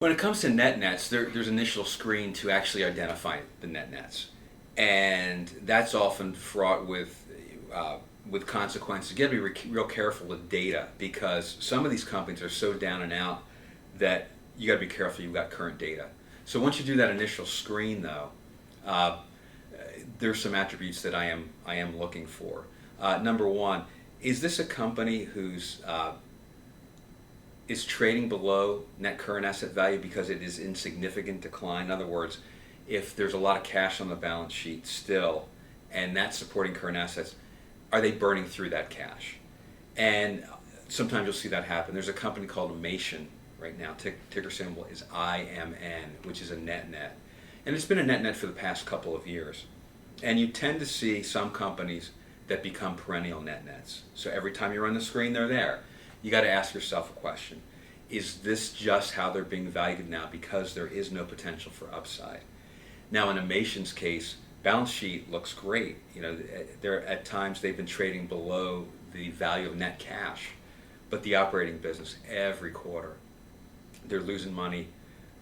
When it comes to net nets, there's an initial screen to actually identify the net nets, and that's often fraught with consequences. You got to be real careful with data because some of these companies are so down and out that you got to be careful you've got current data. So once you do that initial screen, though, uh, there's some attributes that I am looking for. Number one, is this a company who's is trading below net current asset value because it is in significant decline? In other words, if there's a lot of cash on the balance sheet still, and that's supporting current assets, are they burning through that cash? And sometimes you'll see that happen. There's a company called Mation right now. Ticker symbol is IMN, which is a net net. And it's been a net net for the past couple of years. And you tend to see some companies that become perennial net nets. So every time you run the screen, they're there. You got to ask yourself a question. Is this just how they're being valued now because there is no potential for upside? Now in a Mation's case, balance sheet looks great. You know, there at times they've been trading below the value of net cash, but the operating business every quarter, they're losing money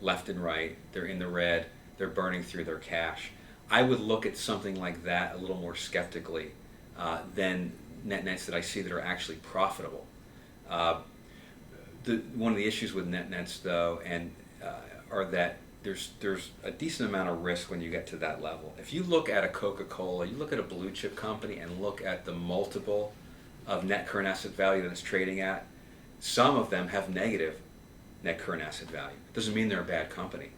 left and right. They're in the red. They're burning through their cash. I would look at something like that a little more skeptically than net nets that I see that are actually profitable. Uh, One of the issues with net nets, though, and are that there's a decent amount of risk when you get to that level. If you look at a Coca-Cola, you look at a blue chip company, and look at the multiple of net current asset value that it's trading at, some of them have negative net current asset value. Doesn't mean they're a bad company.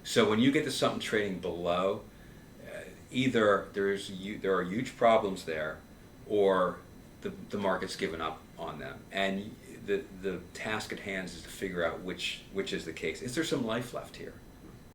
So when you get to something trading below, either there are huge problems there, or the market's given up on them. And the task at hand is to figure out which is the case. Is there some life left here?